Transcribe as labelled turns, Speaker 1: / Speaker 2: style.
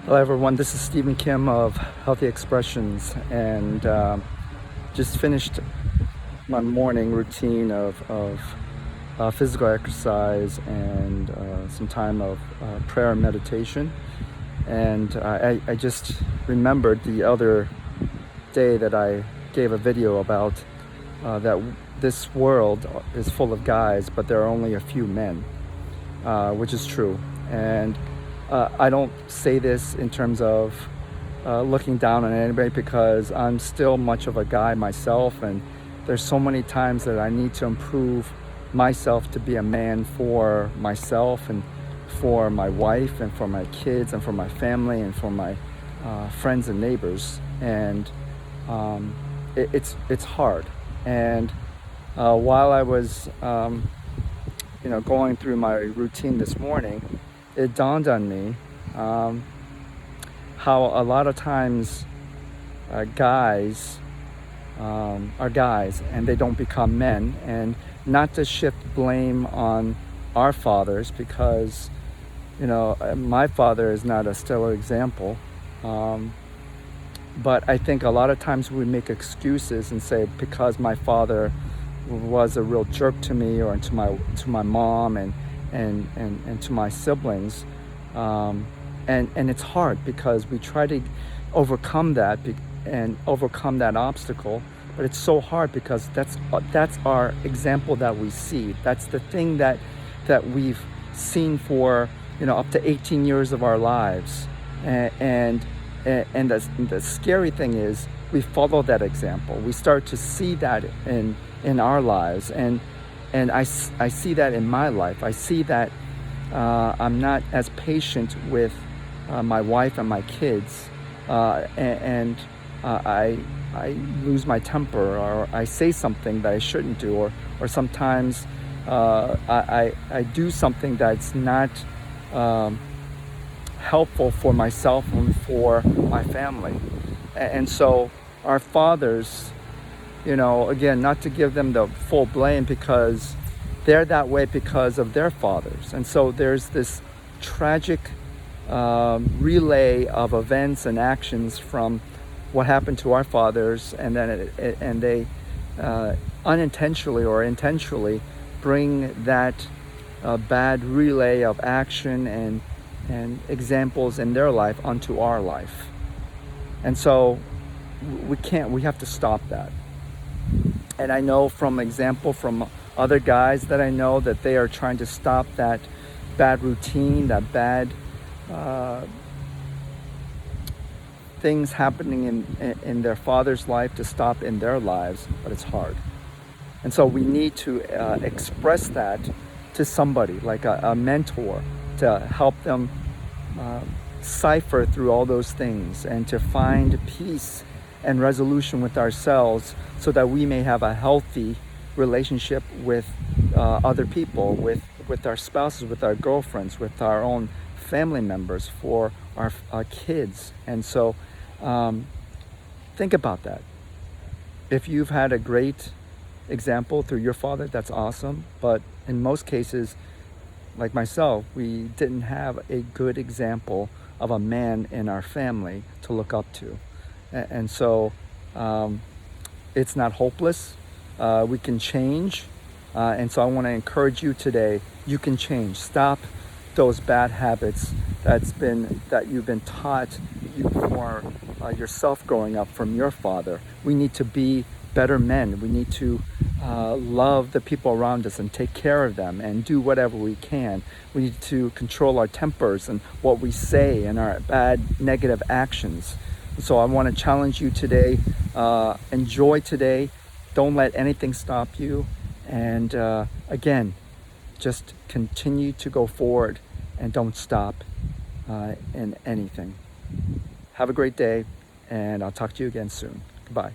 Speaker 1: Hello everyone, this is Stephen Kim of Healthy Expressions, and just finished my morning routine of physical exercise and some time of prayer and meditation. And I just remembered the other day that I gave a video about that this world is full of guys, but there are only a few men, which is true. And I don't say this in terms of looking down on anybody, because I'm still much of a guy myself, and there's so many times that I need to improve myself to be a man for myself and for my wife and for my kids and for my family and for my friends and neighbors. And it's hard. And while I was going through my routine this morning, it dawned on me how a lot of times guys are guys and they don't become men. And not to shift blame on our fathers, because my father is not a stellar example, but I think a lot of times we make excuses and say, because my father was a real jerk to me or to my mom and to my siblings, and it's hard because we try to overcome that and overcome that obstacle, but it's so hard because that's our example that we see. That's the thing that we've seen for up to 18 years of our lives, and the scary thing is we follow that example. We start to see that in our lives, and I see that in my life. I see that I'm not as patient with my wife and my kids, and I lose my temper, or I say something that I shouldn't do, or sometimes I do something that's not helpful for myself and for my family. And so our fathers, again, not to give them the full blame, because they're that way because of their fathers. And so there's this tragic relay of events and actions from what happened to our fathers, and then they unintentionally or intentionally bring that bad relay of action and examples in their life onto our life. And so we have to stop that. And I know from example from other guys that I know that they are trying to stop that bad routine, that bad things happening in their father's life, to stop in their lives, but it's hard. And so we need to express that to somebody, like a mentor, to help them cipher through all those things and to find peace and resolution with ourselves, so that we may have a healthy relationship with other people, with our spouses, with our girlfriends, with our own family members, for our kids. And so think about that. If you've had a great example through your father, that's awesome. But in most cases, like myself, we didn't have a good example of a man in our family to look up to. And so it's not hopeless. We can change. And so I want to encourage you today, you can change. Stop those bad habits that you've been taught for yourself growing up from your father. We need to be better men. We need to love the people around us and take care of them and do whatever we can. We need to control our tempers and what we say and our bad negative actions. So I want to challenge you today. Enjoy today. Don't let anything stop you. And again, just continue to go forward and don't stop in anything. Have a great day, and I'll talk to you again soon. Goodbye.